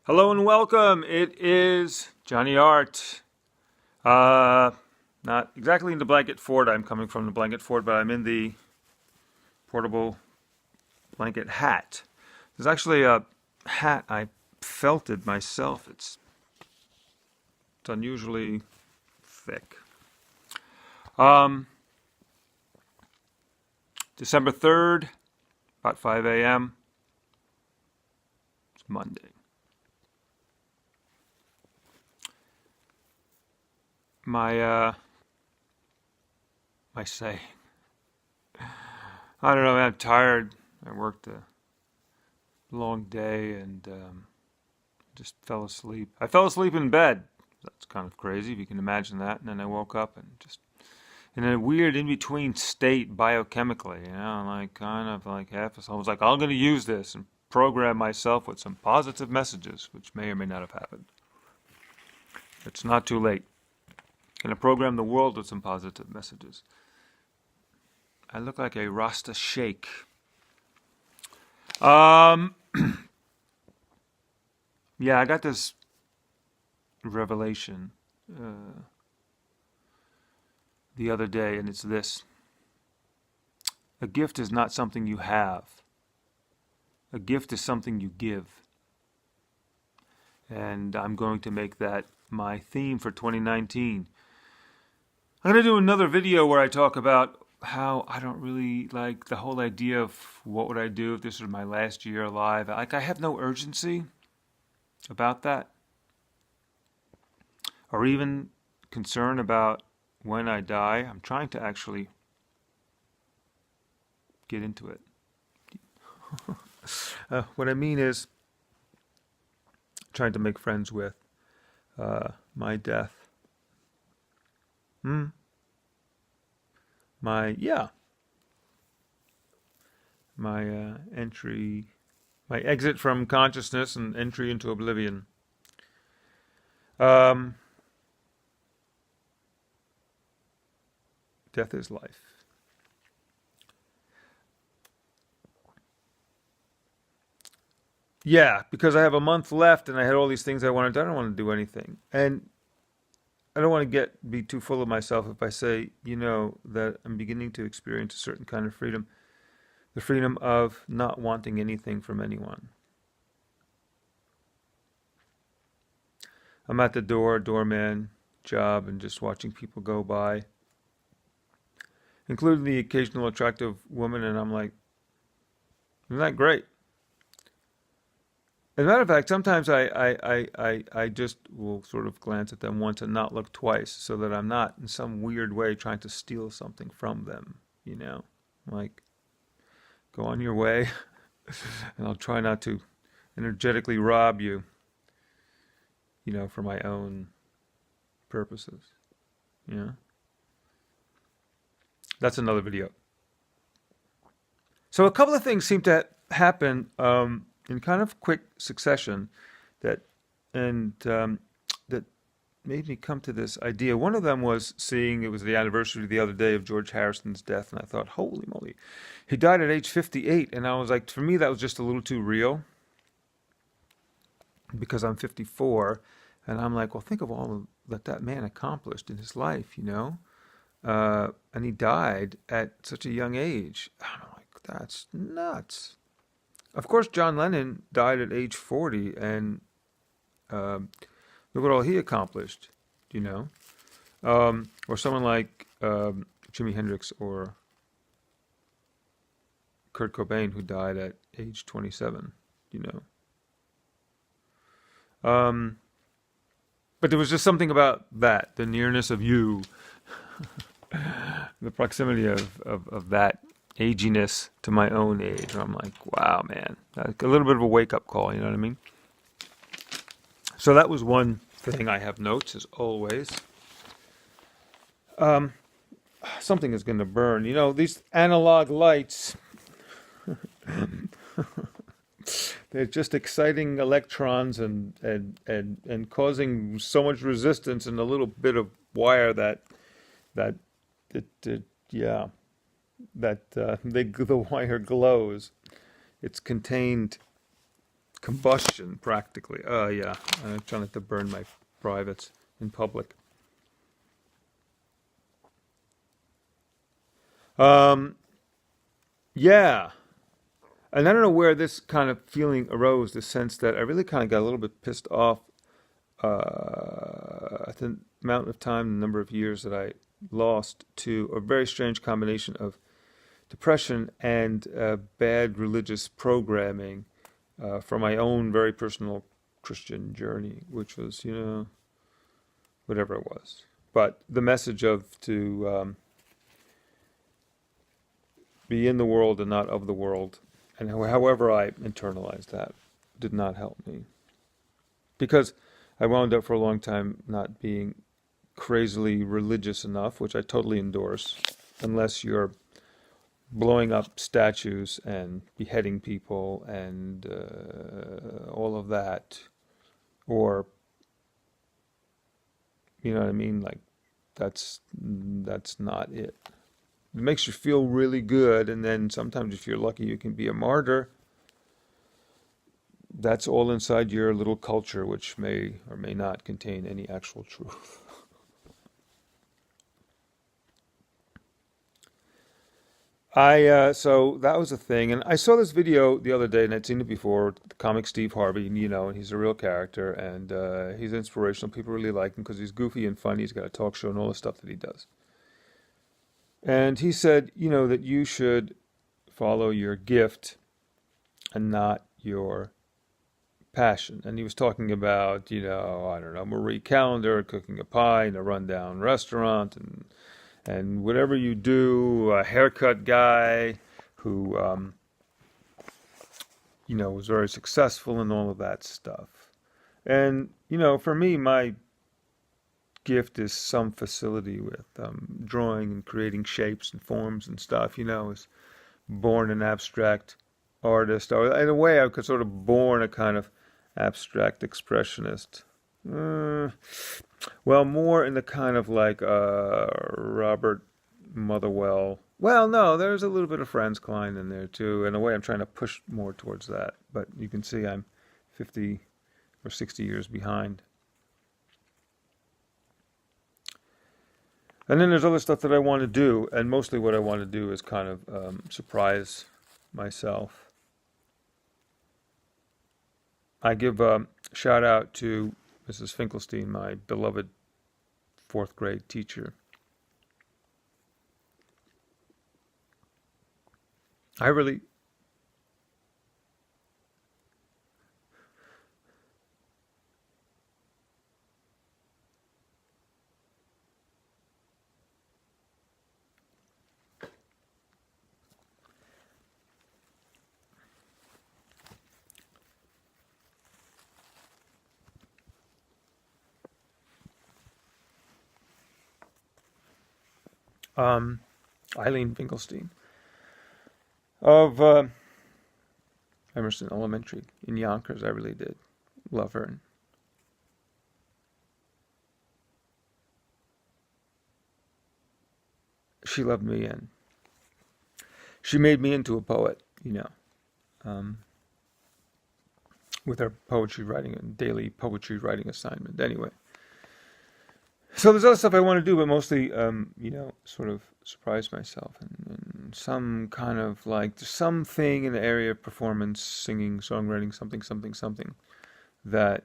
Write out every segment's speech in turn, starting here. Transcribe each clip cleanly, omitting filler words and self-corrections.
Hello and welcome. It is JohnnyArt. Not exactly in the blanket fort. I'm coming from the blanket fort, but I'm in the portable blanket hat. There's actually a hat. I felted myself. It's unusually thick. Um, December 3rd, about 5 a.m. It's Monday. My saying. I don't know, man, I'm tired. I worked a long day and just fell asleep. I fell asleep in bed. That's kind of crazy if you can imagine that. And then I woke up and just in a weird in-between state biochemically, like kind of like I was like, I'm going to use this and program myself with some positive messages, which may or may not have happened. It's not too late. I'm going to program the world with some positive messages. I look like a Rasta sheikh. Yeah, I got this revelation the other day, and it's this. A gift is not something you have. A gift is something you give. And I'm going to make that my theme for 2019. I'm going to do another video where I talk about how I don't really like the whole idea of what would I do if this was my last year alive. Like, I have no urgency about that, or even concern about when I die. I'm trying to actually get into it. What I mean is trying to make friends with my death. My entry, my exit from consciousness and entry into oblivion. Death is life. Yeah, because I have a month left and I had all these things I wanted to do. I don't want to do anything. And I don't want to be too full of myself if I say, that I'm beginning to experience a certain kind of freedom. The freedom of not wanting anything from anyone. I'm at the doorman job, and just watching people go by, including the occasional attractive woman, and I'm like, isn't that great? As a matter of fact, sometimes I just will sort of glance at them once and not look twice, so that I'm not in some weird way trying to steal something from them, like, go on your way, and I'll try not to energetically rob you, for my own purposes. That's another video. So a couple of things seem to happen in kind of quick succession that made me come to this idea. One of them was seeing, it was the anniversary the other day of George Harrison's death, and I thought, holy moly, he died at age 58, and I was like, for me that was just a little too real, because I'm 54, and I'm like, well, think of all that man accomplished in his life, and he died at such a young age. I'm like, that's nuts. Of course, John Lennon died at age 40, and look at all he accomplished, or someone like Jimi Hendrix or Kurt Cobain, who died at age 27, But there was just something about that, the nearness of you, the proximity of that aginess to my own age. I'm like, wow, man. Like a little bit of a wake-up call, you know what I mean? So that was one thing. I have notes, as always. Something is going to burn. These analog lights, they're just exciting electrons and causing so much resistance in a little bit of wire that the wire glows. It's contained combustion, practically. Yeah, I'm trying not to burn my privates in public. Um, yeah, and I don't know where this kind of feeling arose, the sense that I really kind of got a little bit pissed off at the amount of time, the number of years that I lost to a very strange combination of depression and bad religious programming for my own very personal Christian journey, which was, whatever it was. But the message of to be in the world and not of the world, and however I internalized that, did not help me. Because I wound up for a long time not being crazily religious enough, which I totally endorse, unless you're blowing up statues and beheading people and all of that, or you know what I mean? Like that's not it. It makes you feel really good, and then sometimes if you're lucky, you can be a martyr. That's all inside your little culture, which may or may not contain any actual truth. So that was a thing, and I saw this video the other day, and I'd seen it before. The comic Steve Harvey, and he's a real character, and he's inspirational. People really like him because he's goofy and funny. He's got a talk show and all the stuff that he does. And he said, that you should follow your gift and not your passion. And he was talking about, I don't know, Marie Callender cooking a pie in a rundown restaurant, and whatever you do, a haircut guy who, was very successful and all of that stuff. And, for me, my gift is some facility with drawing and creating shapes and forms and stuff. I was born an abstract artist, or in a way I could sort of born a kind of abstract expressionist. Well, more in the kind of like Robert Motherwell. Well, no, there's a little bit of Franz Klein in there too. In a way, I'm trying to push more towards that. But you can see I'm 50 or 60 years behind. And then there's other stuff that I want to do, and mostly what I want to do is kind of surprise myself. I give a shout out to Mrs. Finkelstein, my beloved fourth grade teacher. I really Eileen Finkelstein of Emerson Elementary in Yonkers. I really did love her. And she loved me, and she made me into a poet, with her poetry writing and daily poetry writing assignment. Anyway, so there's other stuff I want to do, but mostly, sort of surprise myself and some kind of like something in the area of performance, singing, songwriting, something that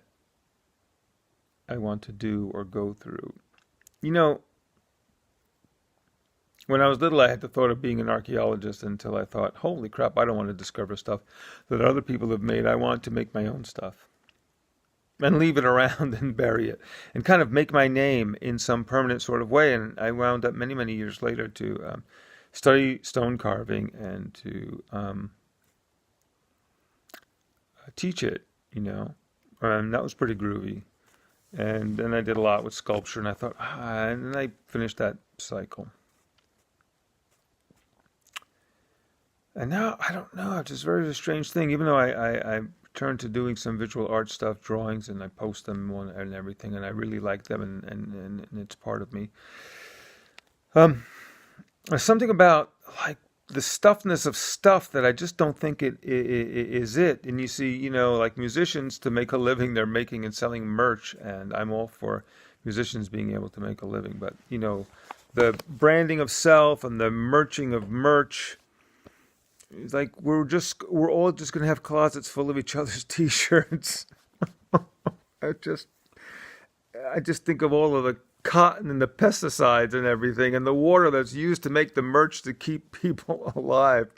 I want to do or go through. When I was little, I had the thought of being an archaeologist until I thought, holy crap, I don't want to discover stuff that other people have made. I want to make my own stuff and leave it around and bury it and kind of make my name in some permanent sort of way. And I wound up many, many years later to study stone carving and to teach it, and that was pretty groovy. And then I did a lot with sculpture, and I thought, and then I finished that cycle. And now, I don't know, it's just a very strange thing. Even though I turned to doing some visual art stuff, drawings, and I post them and everything, and I really like them, and it's part of me. There's something about, like, the stuffness of stuff that I just don't think is it. And you see, like musicians, to make a living, they're making and selling merch, and I'm all for musicians being able to make a living. But the branding of self and the merching of merch, it's like we're all just gonna have closets full of each other's T-shirts. I just I just think of all of the cotton and the pesticides and everything, and the water that's used to make the merch to keep people alive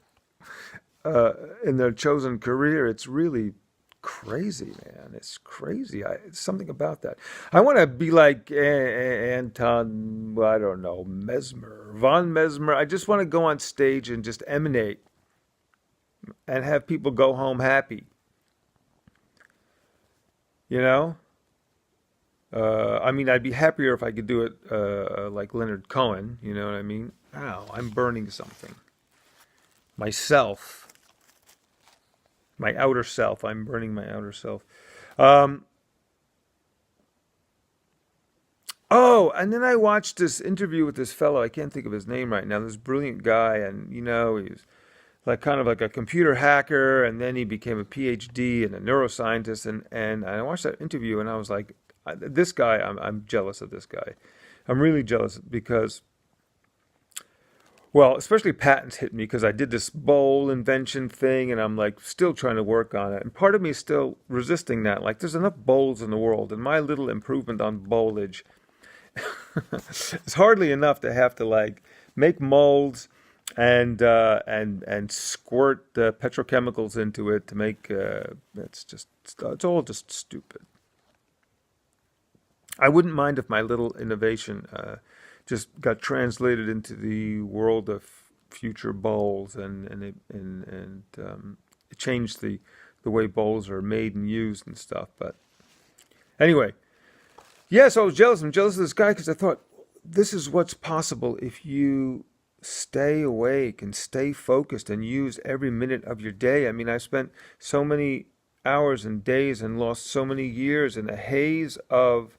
in their chosen career. It's really crazy, man. It's crazy. It's something about that. I want to be like Anton, well, I don't know, Mesmer, von Mesmer. I just want to go on stage and just emanate and have people go home happy. You know? I mean, I'd be happier if I could do it like Leonard Cohen. You know what I mean? Ow, I'm burning something. Myself, my outer self. I'm burning my outer self. Um, oh, and then I watched this interview with this fellow. I can't think of his name right now. This brilliant guy, and he's like kind of like a computer hacker, and then he became a PhD and a neuroscientist. And I watched that interview, and I was like, this guy, I'm jealous of this guy. I'm really jealous because, well, especially patents hit me because I did this bowl invention thing, and I'm like still trying to work on it. And part of me is still resisting that. Like, there's enough bowls in the world, and my little improvement on bowlage is hardly enough to have to like make molds and squirt petrochemicals into it to make. It's all just stupid. I wouldn't mind if my little innovation just got translated into the world of future bowls and it changed the way bowls are made and used and stuff. But anyway, yeah, so I was jealous. I'm jealous of this guy because I thought this is what's possible if you stay awake and stay focused and use every minute of your day. I mean, I spent so many hours and days and lost so many years in a haze of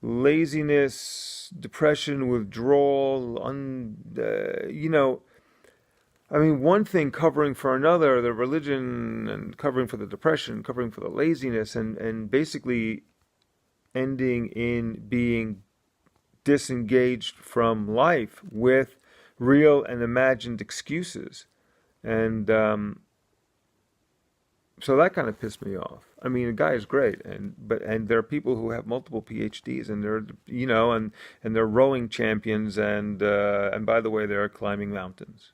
laziness, depression, withdrawal, I mean, one thing covering for another, the religion and covering for the depression, covering for the laziness, and basically ending in being disengaged from life with real and imagined excuses. And so that kind of pissed me off. I mean, the guy is great, and there are people who have multiple PhDs, and they're and they're rowing champions, and by the way, they're climbing mountains.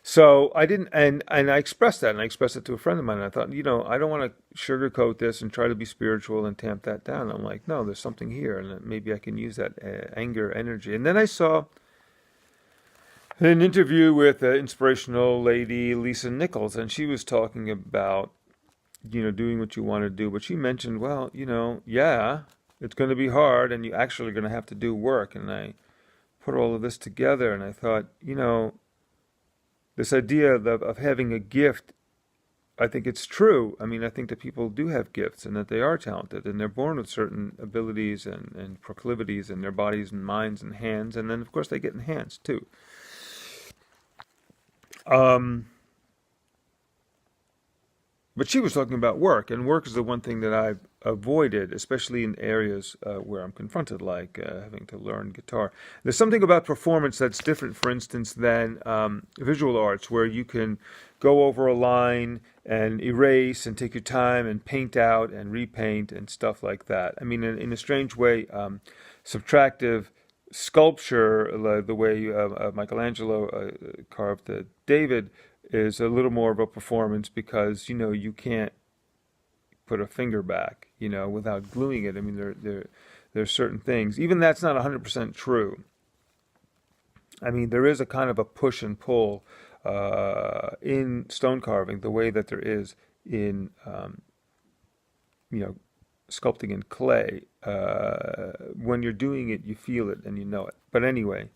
So I didn't, and I expressed that, and I expressed it to a friend of mine. And I thought, I don't want to sugarcoat this and try to be spiritual and tamp that down. I'm like, no, there's something here, and maybe I can use that anger, energy. And then I saw an interview with an inspirational lady, Lisa Nichols, and she was talking about, doing what you want to do. But she mentioned, well, yeah, it's going to be hard, and you actually are going to have to do work. And I put all of this together, and I thought, this idea of having a gift, I think it's true. I mean, I think that people do have gifts and that they are talented and they're born with certain abilities and proclivities in their bodies and minds and hands. And then, of course, they get enhanced too. Um, but she was talking about work, and work is the one thing that I've avoided, especially in areas where I'm confronted, like having to learn guitar. There's something about performance that's different, for instance, than visual arts, where you can go over a line and erase and take your time and paint out and repaint and stuff like that. I mean, in a strange way, subtractive sculpture, the way Michelangelo carved David, is a little more of a performance because you can't put a finger back without gluing it. I mean, there's certain things. Even that's not 100% true. I mean, there is a kind of a push and pull in stone carving, the way that there is in you know sculpting in clay. When you're doing it, you feel it and you know it. But anyway,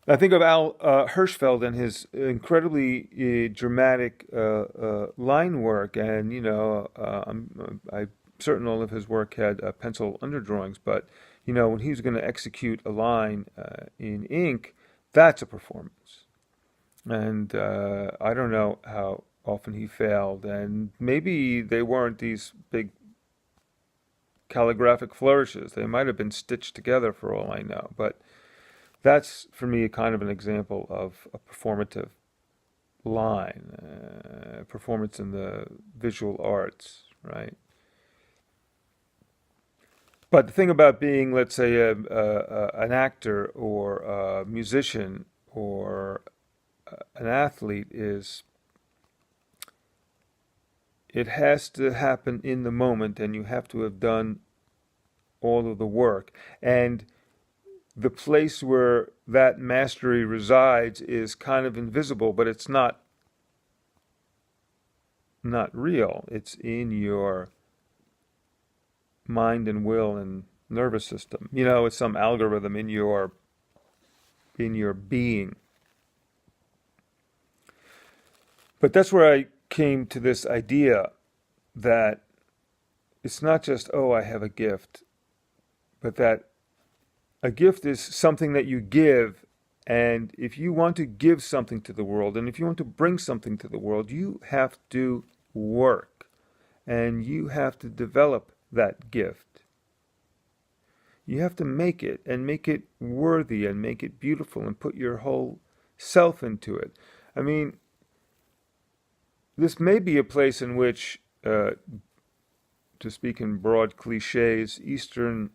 I think of Al Hirschfeld and his incredibly dramatic line work, and I'm certain all of his work had pencil underdrawings. But when he was going to execute a line in ink, That's a performance. And I don't know how often he failed, and maybe they weren't these big calligraphic flourishes. They might have been stitched together for all I know. But that's, for me, kind of an example of a performative line, performance in the visual arts, right? But the thing about being, let's say, an actor or a musician or an athlete is it has to happen in the moment, and you have to have done all of the work. And the place where that mastery resides is kind of invisible, but it's not real. It's in your mind and will and nervous system. It's some algorithm in your being. But that's where I came to this idea that it's not just, oh, I have a gift, but that a gift is something that you give. And if you want to give something to the world, and if you want to bring something to the world, you have to work, and you have to develop that gift. You have to make it, and make it worthy, and make it beautiful, and put your whole self into it. I mean, this may be a place in which, to speak in broad cliches, Eastern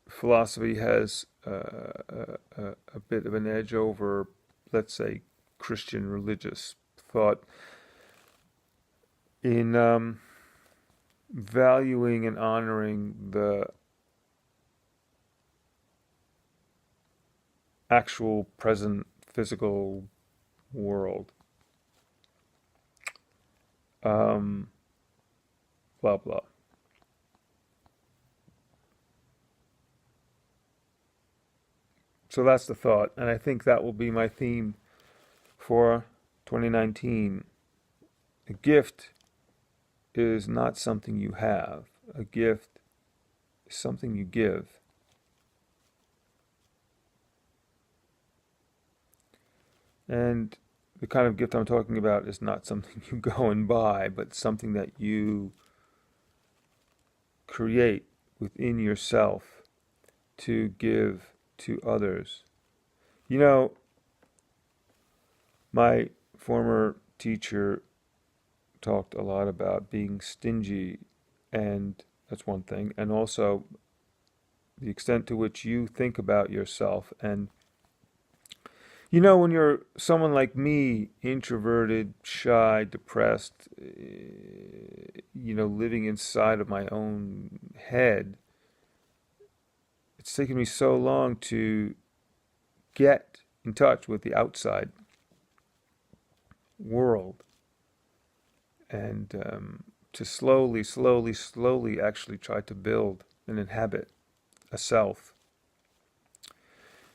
philosophy has a bit of an edge over, let's say, Christian religious thought in valuing and honoring the actual present physical world. Blah, blah. So that's the thought, and I think that will be my theme for 2019. A gift is not something you have. A gift is something you give. And the kind of gift I'm talking about is not something you go and buy, but something that you create within yourself to give to others. My former teacher talked a lot about being stingy, and that's one thing, and also the extent to which you think about yourself. And when you're someone like me, introverted, shy, depressed, living inside of my own head, it's taken me so long to get in touch with the outside world, and to slowly, slowly, slowly actually try to build and inhabit a self.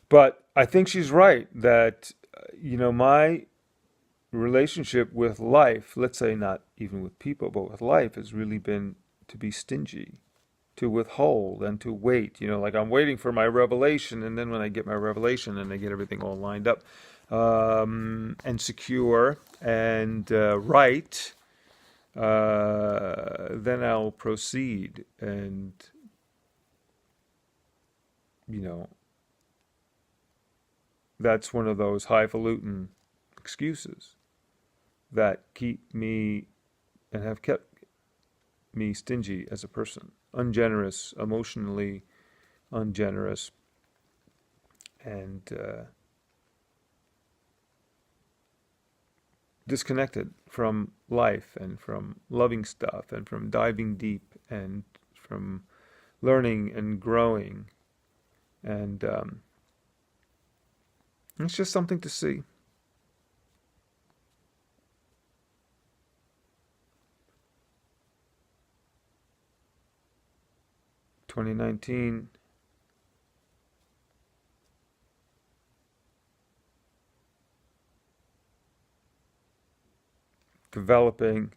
But I think she's right that, my relationship with life, let's say not even with people, but with life, has really been to be stingy, to withhold and to wait. Like I'm waiting for my revelation, and then when I get my revelation and I get everything all lined up and secure and right, then I'll proceed. And, that's one of those highfalutin excuses that keep me and have kept me stingy as a person, ungenerous, emotionally ungenerous, and disconnected from life and from loving stuff and from diving deep and from learning and growing. And it's just something to see. (2019) developing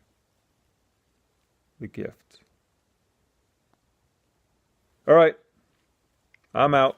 the gift. All right, I'm out.